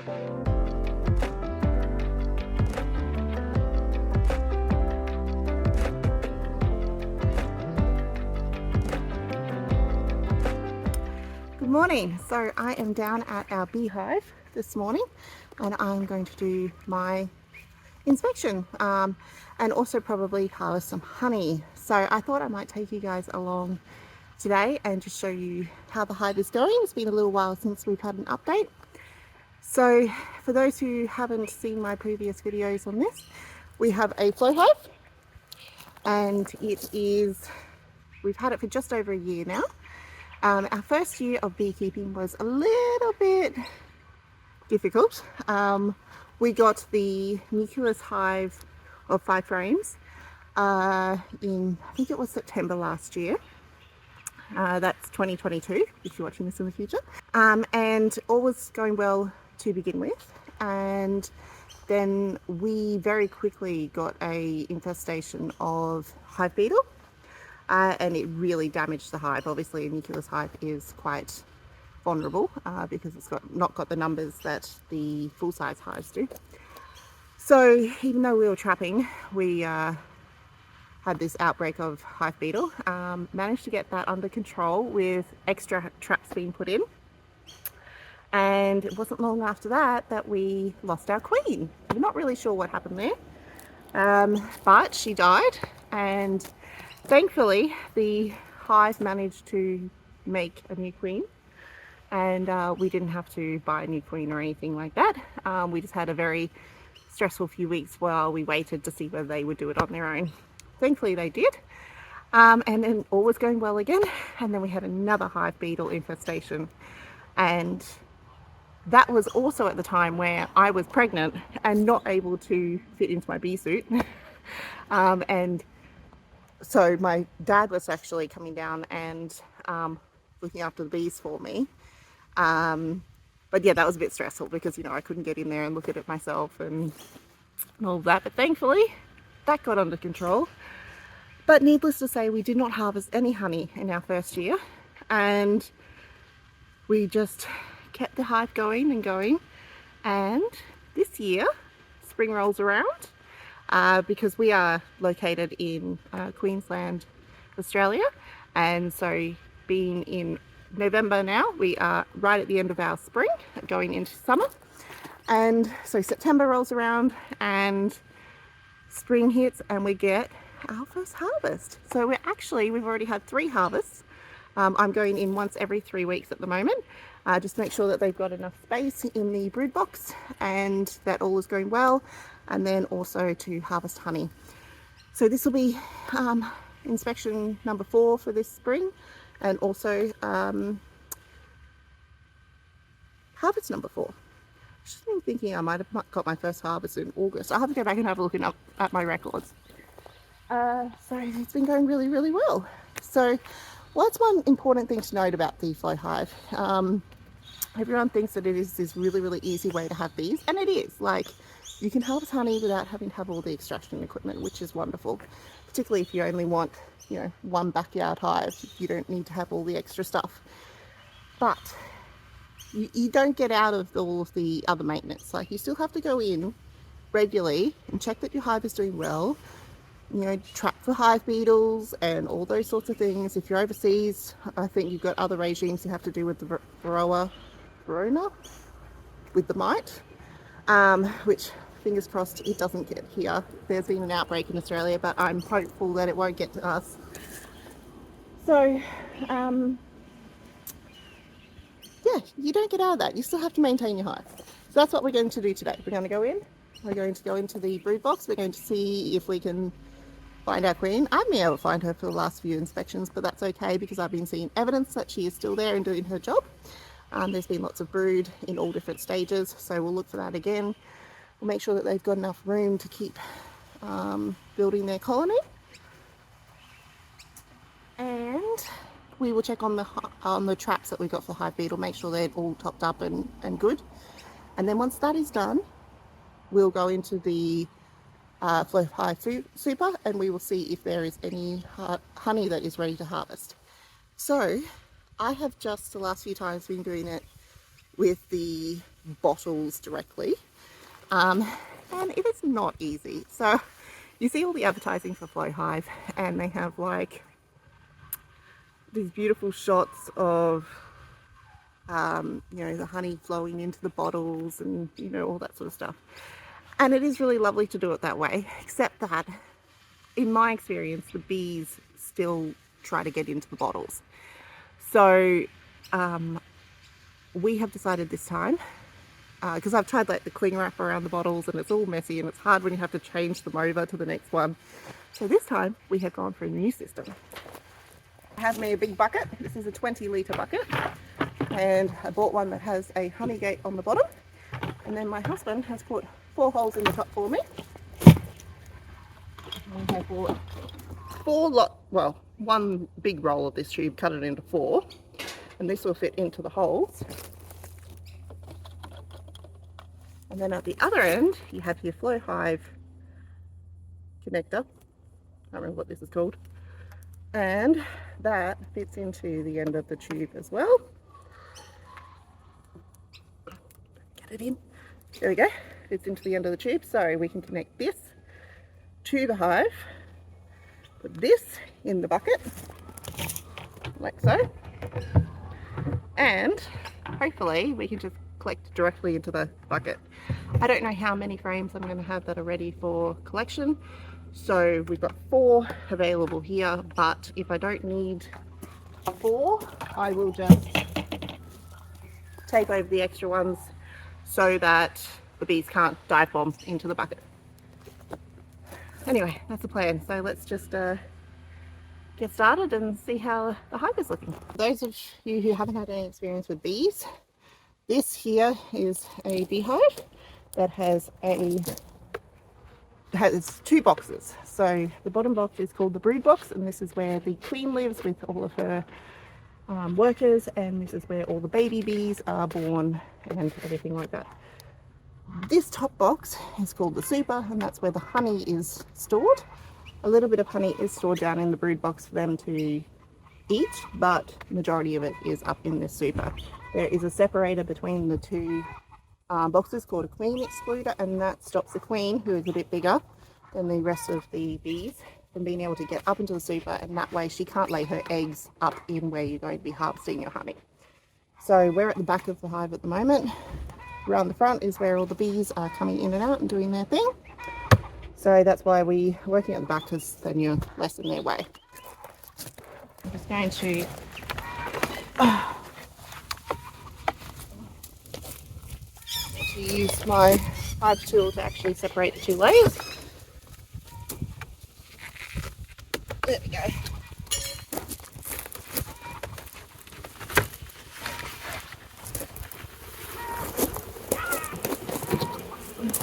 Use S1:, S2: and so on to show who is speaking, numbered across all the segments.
S1: Good morning. So I am down at our beehive this morning and I'm going to do my inspection and also probably harvest some honey. So I thought I might take you guys along today and just show you how the hive is going. It's been a little while since we've had an update. So for those who haven't seen my previous videos on this, we have a flowhive and we've had it for just over a year now. Our first year of beekeeping was a little bit difficult. We got the nucleus hive of 5 frames in, I think it was September last year. That's 2022, if you're watching this in the future. And all was going well to begin with. And then we very quickly got a infestation of hive beetle. And it really damaged the hive. Obviously a nucleus hive is quite vulnerable because it's not got the numbers that the full-size hives do. So even though we were trapping, we had this outbreak of hive beetle. Managed to get that under control with extra traps being put in. And it wasn't long after that we lost our queen. We're not really sure what happened there, but she died, and thankfully the hive managed to make a new queen, and we didn't have to buy a new queen or anything like that. We just had a very stressful few weeks while we waited to see whether they would do it on their own. Thankfully they did, and then all was going well again, and then we had another hive beetle infestation, and that was also at the time where I was pregnant and not able to fit into my bee suit. And so my dad was actually coming down and looking after the bees for me. But yeah, that was a bit stressful because, you know, I couldn't get in there and look at it myself and all of that. But thankfully that got under control. But needless to say, we did not harvest any honey in our first year, and we just kept the hive going and going. And this year spring rolls around, because we are located in Queensland, Australia, and so being in November now, we are right at the end of our spring going into summer, and so September rolls around and spring hits and we get our first harvest. So we've already had 3 harvests. I'm going in once every 3 weeks at the moment, just to make sure that they've got enough space in the brood box and that all is going well, and then also to harvest honey. So this will be inspection number 4 for this spring, and also harvest number 4. I've just been thinking I might have got my first harvest in August. I'll have to go back and have a look at my records. So it's been going really, really well. So what's one important thing to note about the flowhive? Everyone thinks that it is this really, really easy way to have bees, and it is. Like, you can harvest honey without having to have all the extraction equipment, which is wonderful, particularly if you only want, you know, one backyard hive. You don't need to have all the extra stuff. But you don't get out of all of the other maintenance. Like, you still have to go in regularly and check that your hive is doing well, you know, trap for hive beetles and all those sorts of things. If you're overseas, I think you've got other regimes you have to do with the varroa with the mite, which fingers crossed it doesn't get here. There's been an outbreak in Australia, but I'm hopeful that it won't get to us. So yeah, you don't get out of that. You still have to maintain your hive. So that's what we're going to do today. We're going to go into the brood box. We're going to see if we can find our queen. I haven't been able to find her for the last few inspections, but that's okay because I've been seeing evidence that she is still there and doing her job. There's been lots of brood in all different stages, so we'll look for that again. We'll make sure that they've got enough room to keep building their colony, and we will check on the traps that we got for hive beetle, make sure they're all topped up and good. And then once that is done, we'll go into the flowhive super and we will see if there is any honey that is ready to harvest. So I have just the last few times been doing it with the bottles directly. And it is not easy. So you see all the advertising for flowhive, and they have like these beautiful shots of you know, the honey flowing into the bottles and, you know, all that sort of stuff. And it is really lovely to do it that way, except that in my experience, the bees still try to get into the bottles. So we have decided this time, because I've tried like the cling wrap around the bottles and it's all messy and it's hard when you have to change them over to the next one. So this time we have gone for a new system. I have me a big bucket. This is a 20-litre bucket, and I bought one that has a honey gate on the bottom, and then my husband has put 4 holes in the top for me. And I bought one big roll of this tube, cut it into 4, and this will fit into the holes. And then at the other end you have your flowhive connector. I don't remember what this is called. And that fits into the end of the tube as well. Get it in. There we go. Fits into the end of the tube, so we can connect this to the hive. Put this in the bucket, like so. And hopefully we can just collect directly into the bucket. I don't know how many frames I'm going to have that are ready for collection. So we've got 4 available here, but if I don't need 4, I will just take over the extra ones so that the bees can't dive bomb into the bucket. Anyway, that's the plan. So let's just get started and see how the hive is looking. For those of you who haven't had any experience with bees, this here is a beehive that has 2 boxes. So the bottom box is called the brood box, and this is where the queen lives with all of her workers, and this is where all the baby bees are born and everything like that. This top box is called the super, and that's where the honey is stored. A little bit of honey is stored down in the brood box for them to eat, but the majority of it is up in this super. There is a separator between the 2 boxes called a queen excluder, and that stops the queen, who is a bit bigger than the rest of the bees, from being able to get up into the super, and that way she can't lay her eggs up in where you're going to be harvesting your honey. So we're at the back of the hive at the moment. Around the front is where all the bees are coming in and out and doing their thing. So that's why we're working at the back, because then you're less in their way. I'm just going to use my hive tool to actually separate the 2 layers. There we go.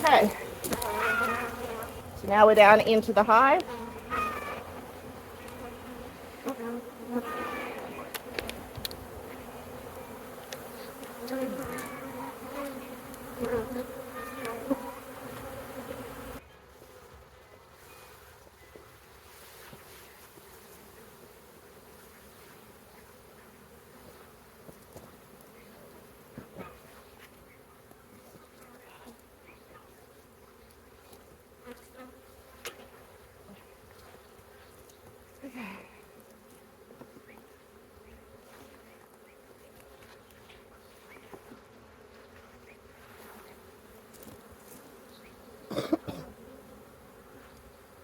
S1: Okay, so now we're down into the hive.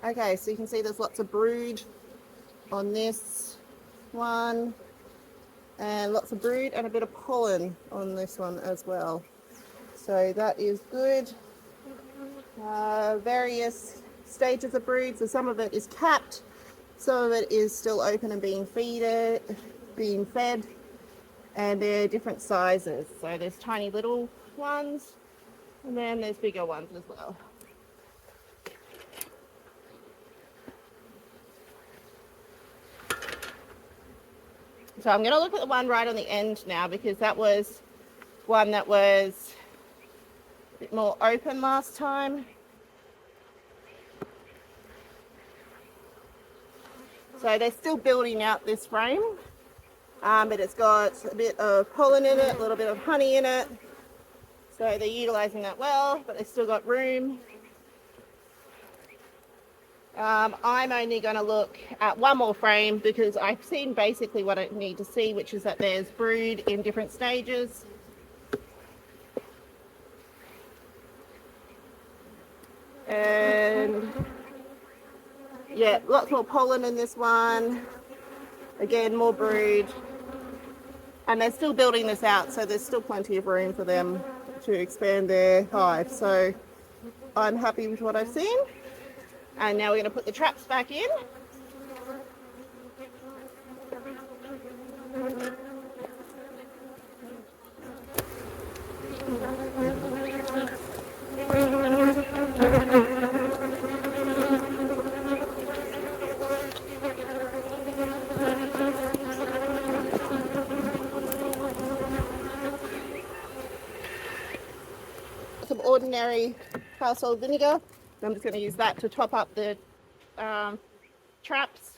S1: Okay, so you can see there's lots of brood on this one, and lots of brood and a bit of pollen on this one as well. So that is good. Various stages of brood, so some of it is capped, some of it is still open and being fed, and they're different sizes. So there's tiny little ones, and then there's bigger ones as well. So I'm going to look at the one right on the end now, because that was one that was a bit more open last time. So they're still building out this frame, but it's got a bit of pollen in it, a little bit of honey in it. So they're utilising that well, but they've still got room. I'm only going to look at one more frame because I've seen basically what I need to see, which is that there's brood in different stages. And yeah, lots more pollen in this one. Again, more brood. And they're still building this out, so there's still plenty of room for them to expand their hive. So I'm happy with what I've seen. And now we're going to put the traps back in. Some ordinary household vinegar. I'm just going to use that to top up the traps.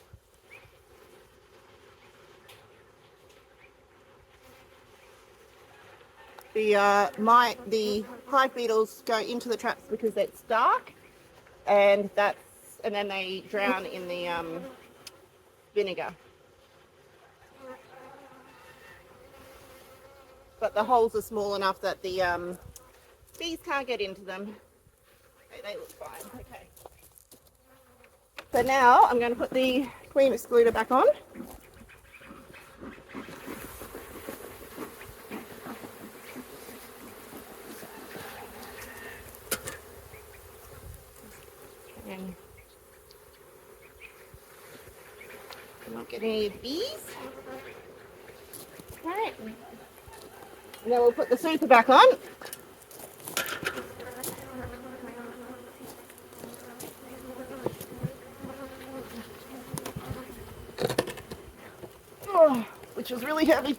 S1: The hive beetles go into the traps because it's dark, and then they drown in the vinegar. But the holes are small enough that the bees can't get into them. Okay, they look fine. Okay. So now I'm going to put the queen excluder back on. And I'm not getting any bees. Right. And then we'll put the super back on. Oh, which was really heavy.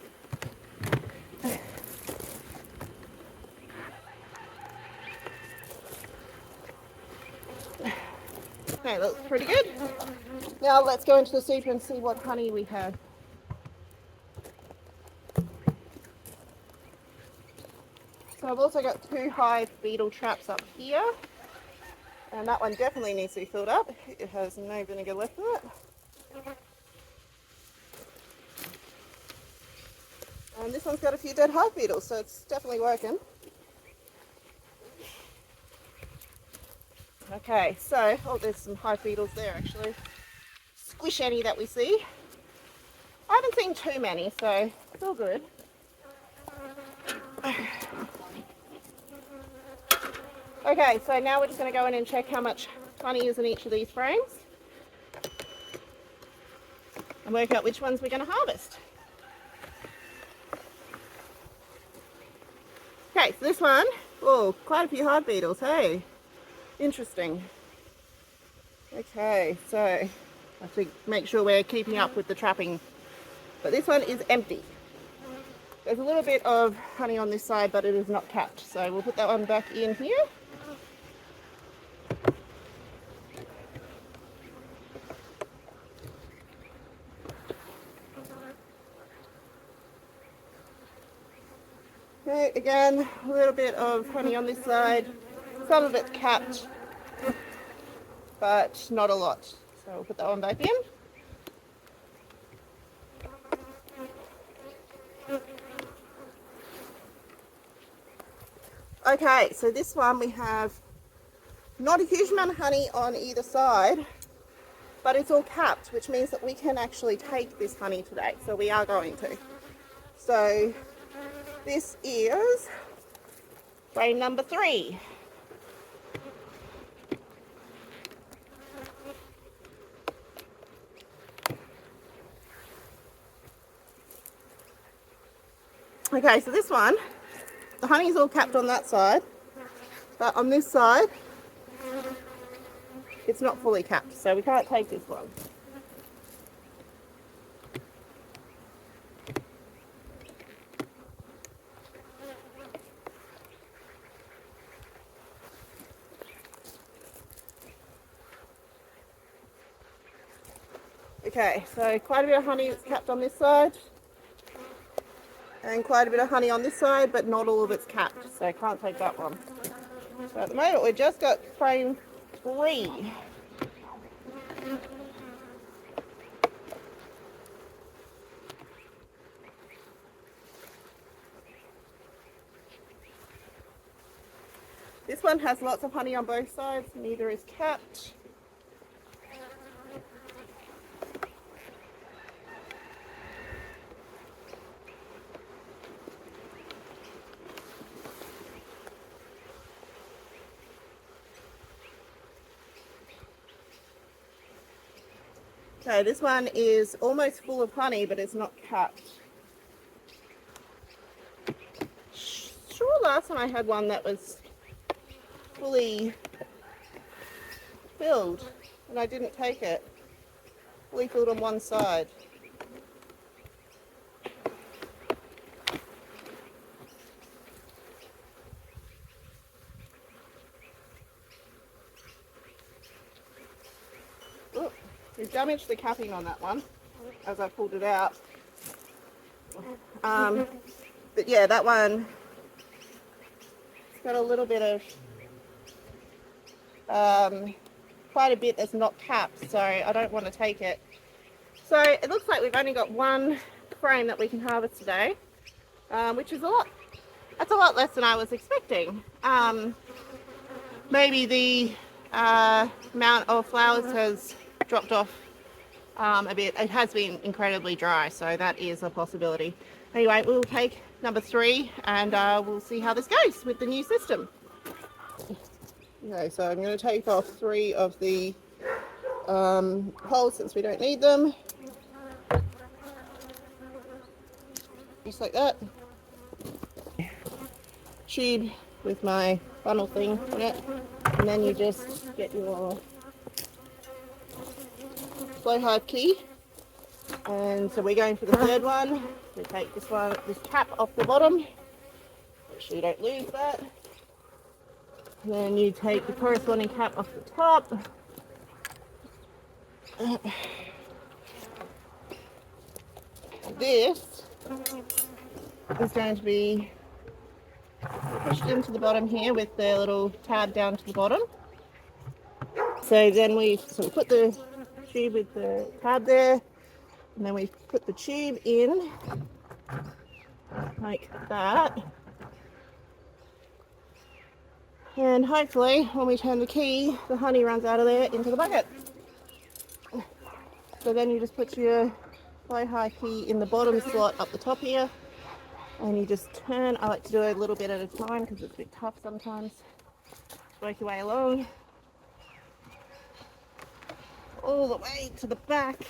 S1: Okay, looks pretty good. Now let's go into the super and see what honey we have. So I've also got 2 hive beetle traps up here, and that one definitely needs to be filled up. It has no vinegar left in it. And this one's got a few dead hive beetles, so it's definitely working. Okay, so, oh, there's some hive beetles there actually. Squish any that we see. I haven't seen too many, so it's all good. Okay, so now we're just going to go in and check how much honey is in each of these frames and work out which ones we're going to harvest. Okay, so this one, oh, quite a few hive beetles, hey? Interesting. Okay, so I have to make sure we're keeping up with the trapping. But this one is empty. There's a little bit of honey on this side, but it is not capped. So we'll put that one back in here. Okay, again, a little bit of honey on this side. Some of it's capped, but not a lot. So we'll put that one back in. Okay, so this one we have not a huge amount of honey on either side, but it's all capped, which means that we can actually take this honey today. So we are going to. So this is frame number 3. Okay, so this one, the honey is all capped on that side, but on this side, it's not fully capped, so we can't take this one. Okay, so quite a bit of honey that's capped on this side. And quite a bit of honey on this side, but not all of it's capped, so I can't take that one. So at the moment we've just got frame 3. This one has lots of honey on both sides, neither is capped. Okay, this one is almost full of honey, but it's not capped. Sure, last time I had one that was fully filled, and I didn't take it. Fully filled on one side. Ooh, we've damaged the capping on that one as I pulled it out. But yeah, that one, it's got a little bit of quite a bit that's not capped, so I don't want to take it. So it looks like we've only got one frame that we can harvest today, which is a lot. That's a lot less than I was expecting. Maybe the amount of flowers has dropped off a bit. It has been incredibly dry, so that is a possibility. Anyway, we'll take number 3 and we'll see how this goes with the new system. Okay, so I'm going to take off 3 of the holes since we don't need them. Just like that. Tube with my funnel thing in it, and then you just get your flowhive key. And so we're going for the 3rd one. We take this cap off the bottom, make sure you don't lose that. And then you take the corresponding cap off the top. This is going to be pushed into the bottom here with the little tab down to the bottom. So then we put the tube with the tab there, and then we put the tube in like that. And hopefully when we turn the key, the honey runs out of there into the bucket. So then you just put your flowhive key in the bottom slot up the top here, and you just turn. I like to do a little bit at a time because it's a bit tough sometimes. Just work your way along all the way to the back.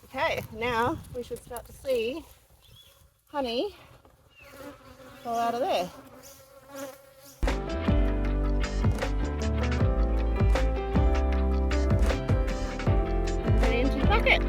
S1: Okay, now we should start to see honey fall out of there. Put it into the bucket.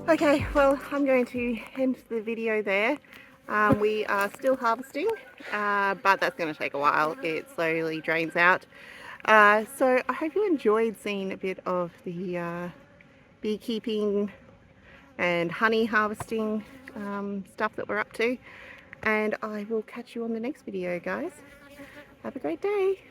S1: Okay, well, I'm going to end the video there. We are still harvesting, but that's going to take a while. It slowly drains out. So I hope you enjoyed seeing a bit of the beekeeping and honey harvesting stuff that we're up to. And I will catch you on the next video, guys. Have a great day.